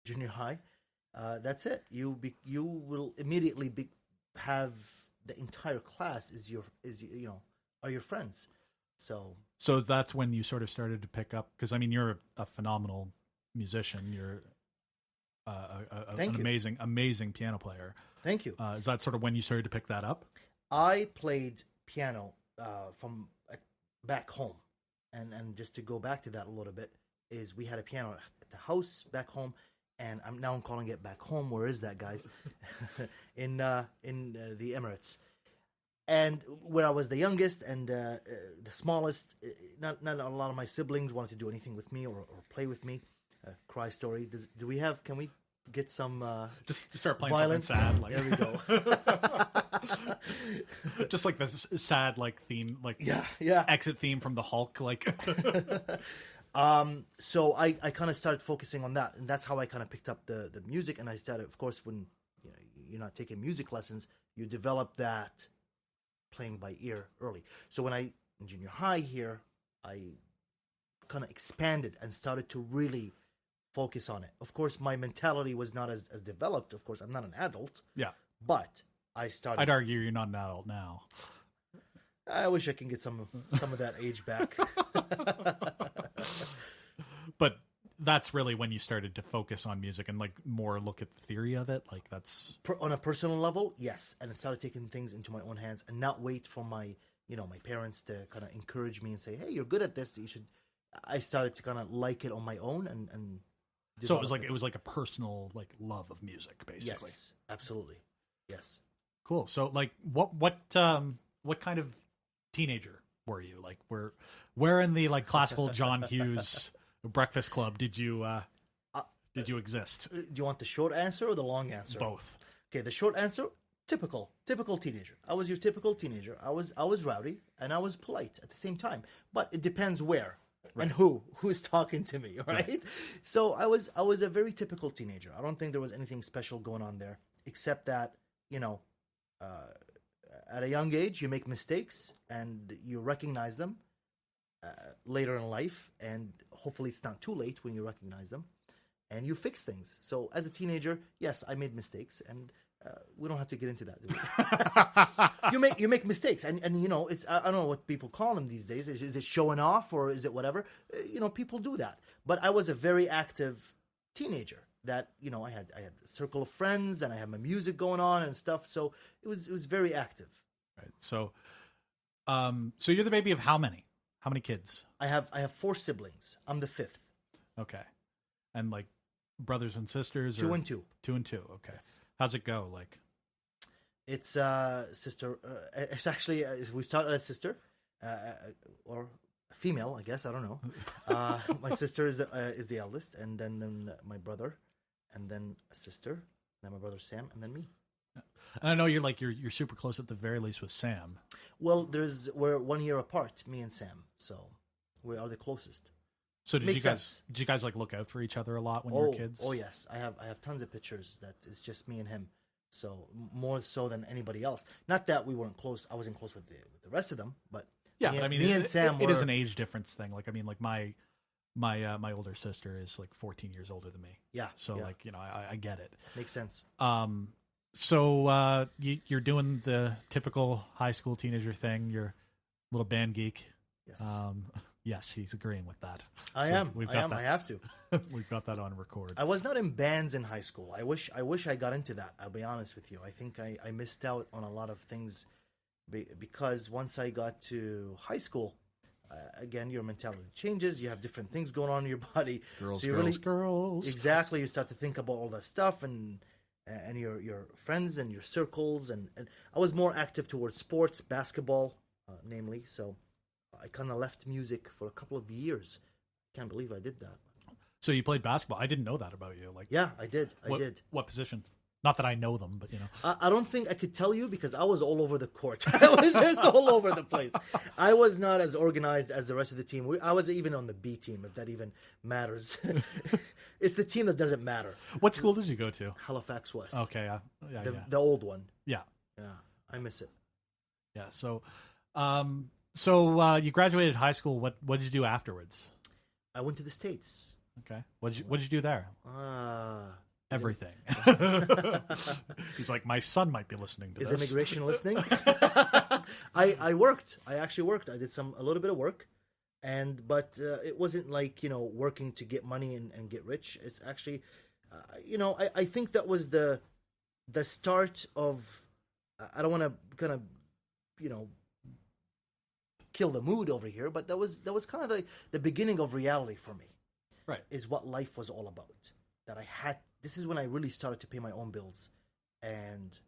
junior high, that's it. You will immediately have the entire class are your friends. So that's when you sort of started to pick up, because I mean you're a phenomenal musician. You're an amazing piano player. Thank you. Is that sort of when you started to pick that up? I played piano from back home, and just to go back to that a little bit, is we had a piano at the house back home, and I'm calling it back home. Where is that, guys? in the Emirates. And when I was the youngest and the smallest, not a lot of my siblings wanted to do anything with me or play with me. Cry story. Can we get some just start playing violence? Something sad? Like... There we go. Just like this sad like theme, like yeah, exit theme from the Hulk, like. So I kind of started focusing on that, and that's how I kind of picked up the music. And I started, of course, when you're not taking music lessons, you develop that playing by ear early. So when in junior high here, I kind of expanded and started to really focus on it. Of course, my mentality was not as developed. Of course, I'm not an adult. Yeah. But I started... I'd argue you're not an adult now. I wish I can get some of that age back. But that's really when you started to focus on music and like more look at the theory of it. Like that's on a personal level, yes. And I started taking things into my own hands and not wait for my parents to kind of encourage me and say, "Hey, you're good at this. You should." I started to kind of like it on my own and. So it was like a personal like love of music, basically. Yes, absolutely. Yes. Cool. So like what kind of teenager were you? Like where in the like classical John Hughes Breakfast Club did you exist? Do you want the short answer or the long answer? Both. Okay, the short answer, typical teenager. I was your typical teenager. I was rowdy and I was polite at the same time. But it depends where. Right. And who's talking to me, right? So I was a very typical teenager. I don't think there was anything special going on there, except that at a young age you make mistakes and you recognize them later in life, and hopefully it's not too late when you recognize them, and you fix things. So as a teenager, yes, I made mistakes, and we don't have to get into that. Do we? you make mistakes, and it's I don't know what people call them these days. Is it showing off or is it whatever? People do that. But I was a very active teenager. That I had a circle of friends and I had my music going on and stuff. So it was very active. Right. So, so you're the baby of how many? How many kids? I have 4 siblings. I'm the 5th. Okay, and like brothers and sisters. 2 and 2. 2 and 2. Okay. Yes. How's it go? Like, it's sister. It's actually we started as sister, or female, I guess. I don't know. My sister is the eldest, and then my brother, and then a sister, then my brother Sam, and then me. And I know you're super close at the very least with Sam. Well, we're 1 year apart, me and Sam, so we are the closest. So did you guys like look out for each other a lot when you were kids? Oh yes, I have tons of pictures that is just me and him. So more so than anybody else. Not that we weren't close. I wasn't close with the rest of them, but yeah. Me, but I mean, me and Sam. It is an age difference thing. Like I mean, like my older sister is like 14 years older than me. Yeah. So yeah. like I get it. Makes sense. So you're doing the typical high school teenager thing. You're a little band geek. Yes. Yes, he's agreeing with that. I am. I have to. We've got that on record. I was not in bands in high school. I wish I got into that. I'll be honest with you. I think I missed out on a lot of things because once I got to high school, again, your mentality changes. You have different things going on in your body. Girls. Exactly. You start to think about all that stuff and your friends and your circles. And I was more active towards sports, basketball, namely. So I kind of left music for a couple of years. Can't believe I did that. So you played basketball. I didn't know that about you. Like, yeah, I did. I did. What position? Not that I know them, but I don't think I could tell you because I was all over the court. I was just all over the place. I was not as organized as the rest of the team. I was even on the B team, if that even matters. It's the team that doesn't matter. What school did you go to? Halifax West. Okay, the old one. Yeah, I miss it. Yeah. So you graduated high school. What did you do afterwards? I went to the States. Okay. What did you do there? everything. He's like, my son might be listening to Is this. immigration listening? I worked. I actually worked. I did a little bit of work, but it wasn't like working to get money and get rich. It's actually, I think that was the start of. I don't want to kind of, kill the mood over here, but that was kind of the beginning of reality for me. Right. Is what life was all about. That I had. This is when I really started to pay my own bills and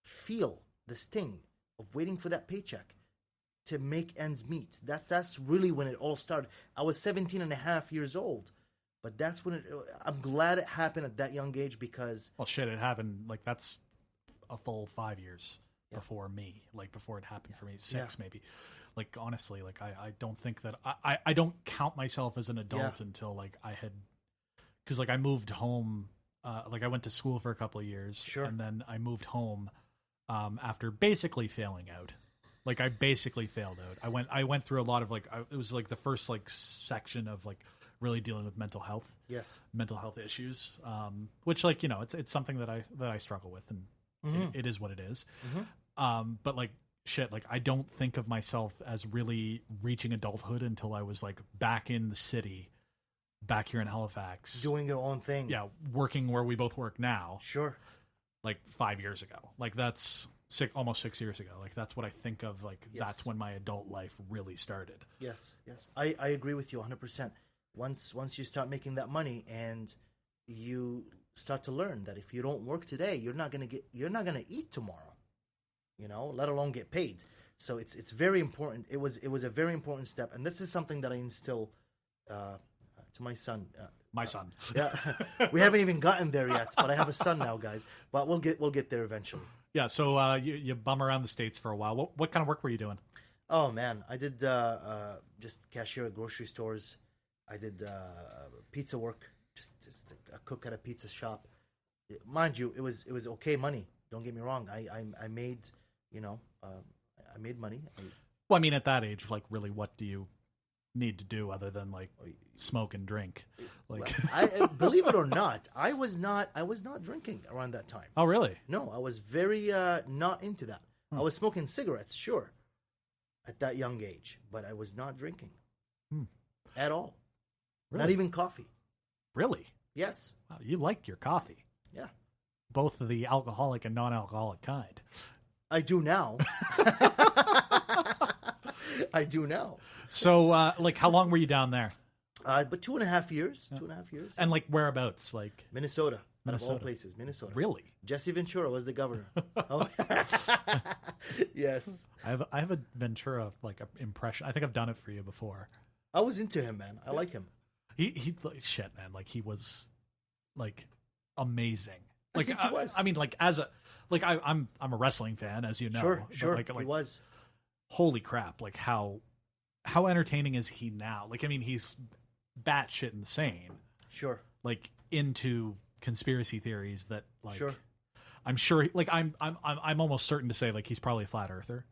feel the sting of waiting for that paycheck to make ends meet. That's really when it all started. I was 17 and a half years old, but that's when I'm glad it happened at that young age because... Well, shit, it happened, like, that's a full 5 years before me. Like, before it happened for me, 6 maybe. Like, honestly, like, I don't think that... I don't count myself as an adult until, like, I had... Because, like, I moved home... like, I went to school for a couple of years. Sure. And then I moved home after basically failing out. Like, I basically failed out. I went through a lot of, like... it was, like, the first, like, section of, like, really dealing with mental health. Yes. Mental health issues. Which, like, it's something that I struggle with. And it is what it is. But, like... Shit, like I don't think of myself as really reaching adulthood until I was like back in the city, back here in Halifax, doing your own thing. Yeah, working where we both work now. Sure. Like 5 years ago, like that's almost 6 years ago. Like that's what I think of. Like that's when my adult life really started. Yes, yes, I agree with you 100%. Once you start making that money and you start to learn that if you don't work today, you're not gonna eat tomorrow. Let alone get paid. So it's very important. It was a very important step, and this is something that I instill to my son. My son. Yeah, we haven't even gotten there yet, but I have a son now, guys. But we'll get there eventually. Yeah. So you bum around the States for a while. What kind of work were you doing? Oh man, I did just cashier at grocery stores. I did pizza work, just a cook at a pizza shop. Mind you, it was okay money. Don't get me wrong. I made. I made money. Well, I mean, at that age, like, really, what do you need to do other than like smoke and drink? Like, I believe it or not, I was not drinking around that time. Oh, really? No, I was very not into that. I was smoking cigarettes, sure, at that young age, but I was not drinking at all. Really? Not even coffee. Really? Yes. Wow, you like your coffee. Yeah. Both the alcoholic and non-alcoholic kind. I do now. I do now. So, like, how long were you down there? But 2.5 years. 2.5 years. And, like, whereabouts? Like Minnesota. Out of all places, Minnesota. Really? Jesse Ventura was the governor. Oh, yes. I have a Ventura, like, impression. I think I've done it for you before. I was into him, man. I like him. He shit, man. Like, he was, like, amazing. Like, I think he was. I mean, like, I'm a wrestling fan, as you know. Sure. Like, he was. Holy crap! Like, how entertaining is he now? Like, I mean, he's batshit insane. Sure. Like, into conspiracy theories that, like, sure. I'm sure. Like, I'm almost certain to say, like, he's probably a flat earther.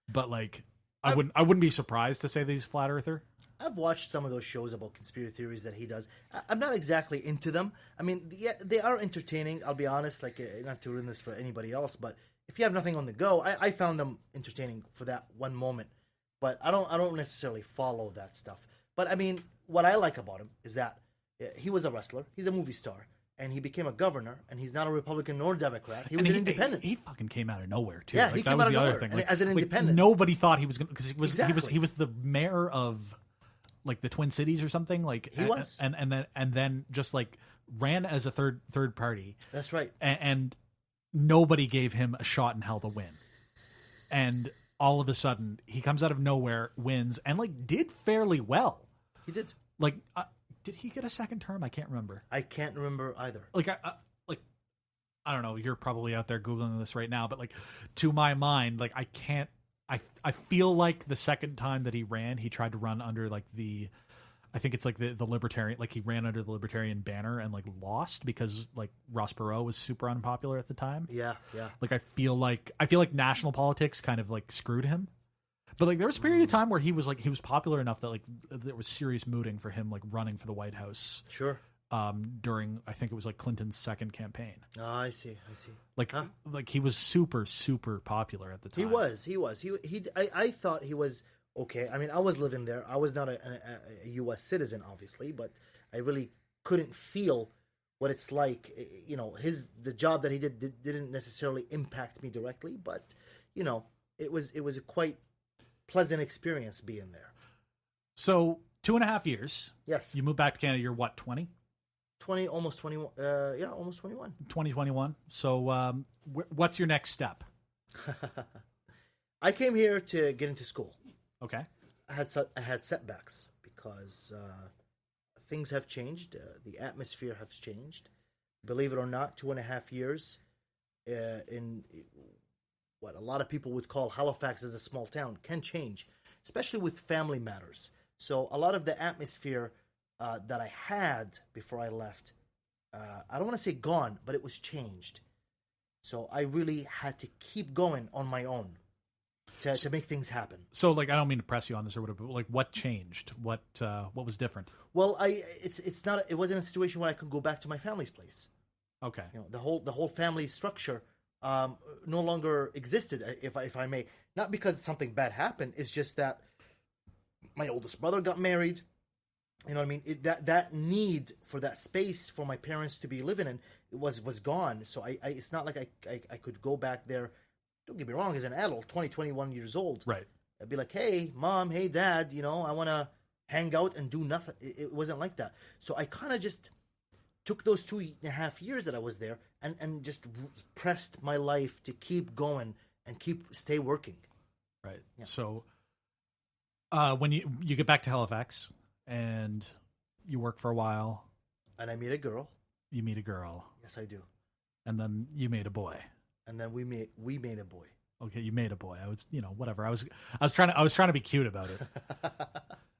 But, like, I wouldn't be surprised to say that he's a flat earther. I've watched some of those shows about conspiracy theories that he does. I'm not exactly into them. I mean, yeah, they are entertaining. I'll be honest. Like, not to ruin this for anybody else, but if you have nothing on the go, I found them entertaining for that one moment. But I don't necessarily follow that stuff. But I mean, what I like about him is that he was a wrestler. He's a movie star. And he became a governor, and he's not a Republican nor Democrat. He was an independent. He fucking came out of nowhere too. Yeah, like, he that came was out of the nowhere other thing. Like, as an independent. Nobody thought he was going because he was the mayor of like the Twin Cities or something. Like he was, and then just like ran as a third party. That's right. And nobody gave him a shot in hell to win. And all of a sudden, he comes out of nowhere, wins, and like did fairly well. He did. Like, did he get a second term? I can't remember. I can't remember either. Like, I don't know. You're probably out there Googling this right now, but like, to my mind, like, I can't. I feel like the second time that he ran, he tried to run under like I think it's like the libertarian. Like, he ran under the libertarian banner and like lost because like Ross Perot was super unpopular at the time. Yeah. Like, I feel like national politics kind of like screwed him. But like, there was a period of time where he was popular enough that like there was serious mooting for him like running for the White House. Sure. during, I think it was like Clinton's second campaign. Oh, I see. Like he was super, super popular at the time. He was. I thought he was okay. I mean, I was living there. I was not a U.S. citizen, obviously, but I really couldn't feel what it's like. You know, the job that he didn't necessarily impact me directly, but you know, it was a quite pleasant experience being there. So 2.5 years. Yes. You moved back to Canada. You're what, 20? 20, almost 21. Almost 21. 2021. So what's your next step? I came here to get into school. Okay. I had setbacks because things have changed. The atmosphere has changed. Believe it or not, 2.5 years in what a lot of people would call Halifax as a small town can change, especially with family matters. So a lot of the atmosphere that I had before I left, I don't want to say gone, but it was changed. So I really had to keep going on my own to make things happen. So, like, I don't mean to press you on this or whatever, but like, what changed? What was different? Well, it wasn't a situation where I could go back to my family's place. Okay. You know, the whole family structure no longer existed, if I may. Not because something bad happened. It's just that my oldest brother got married. You know what I mean? That need for that space for my parents to be living in was gone. So it's not like I could go back there. Don't get me wrong, as an adult, 21 years old. Right. I'd be like, hey, mom, hey, dad, you know, I want to hang out and do nothing. It wasn't like that. So I kind of just took those 2.5 years that I was there and just pressed my life to keep going and stay working. Right. Yeah. So when you get back to Halifax and you work for a while. And I meet a girl. You meet a girl. Yes, I do. And then you made a boy. And then we made a boy. Okay, you made a boy. I was, you know, whatever. I was trying to be cute about it.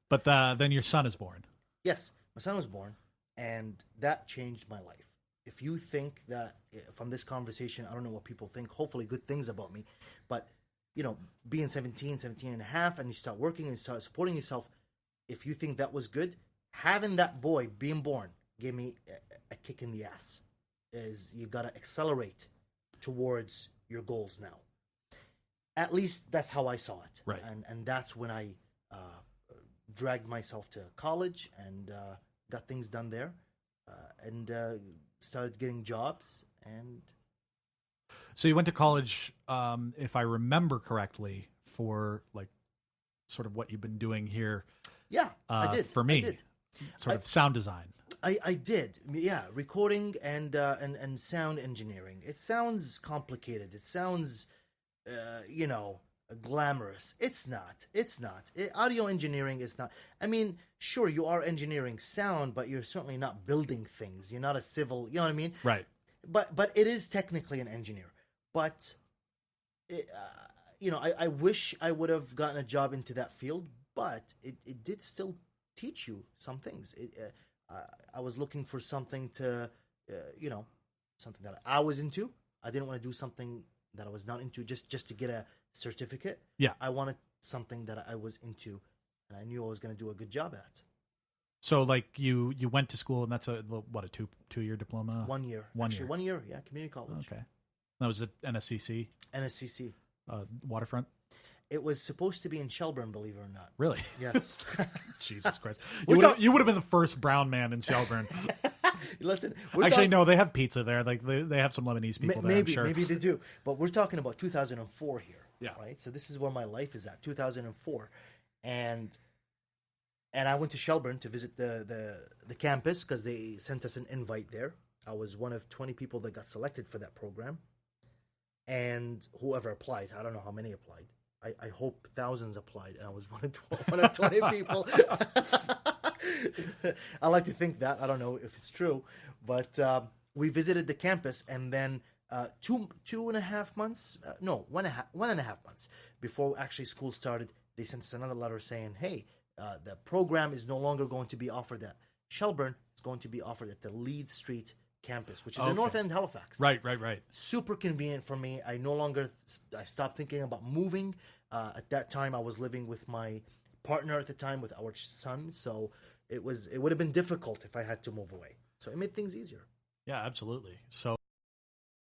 But then your son is born. Yes, my son was born, and that changed my life. If you think that from this conversation, I don't know what people think, hopefully good things about me, but, you know, being 17 and a half, and you start working and start supporting yourself, if you think that was good, having that boy being born gave me a kick in the ass. Is you got to accelerate towards your goals now. At least that's how I saw it. Right. And that's when I dragged myself to college and got things done there and started getting jobs. And so you went to college, if I remember correctly, for like sort of what you've been doing here. Yeah, I did. For me, I did. Sort of sound design. I did. Yeah, recording and sound engineering. It sounds complicated. It sounds, you know, glamorous. It's not. Audio engineering is not. I mean, sure, you are engineering sound, but you're certainly not building things. You're not a civil. You know what I mean? Right. But it is technically an engineer. But, you know, I wish I would have gotten a job into that field, but it did still teach you some things. I was looking for something to, you know, something that I was into. I didn't want to do something that I was not into just to get a certificate. Yeah. I wanted something that I was into, and I knew I was going to do a good job at. So, like, you went to school, and that's a two-year diploma? 1 year. Actually, 1 year, yeah, community college. Okay. That was at NSCC? NSCC. Waterfront? It was supposed to be in Shelburne, believe it or not. Really? Yes. Jesus Christ. You would have been the first brown man in Shelburne. Listen. Actually, no, they have pizza there. Like they have some Lebanese people there, I'm sure. Maybe they do. But we're talking about 2004 here. Yeah. Right? So this is where my life is at, 2004. And I went to Shelburne to visit the campus because they sent us an invite there. I was one of 20 people that got selected for that program. And whoever applied, I don't know how many applied. I hope thousands applied, and I was one of 20 people. I like to think that. I don't know if it's true. But we visited the campus, and then 2.5 months, one and a half months before actually school started, they sent us another letter saying, hey, the program is no longer going to be offered at Shelburne. It's going to be offered at the Leeds Street campus, which is the North End Halifax. Right. Super convenient for me. I stopped thinking about moving. At that time, I was living with my partner at the time with our son, so it would have been difficult if I had to move away. So it made things easier. Yeah, absolutely. So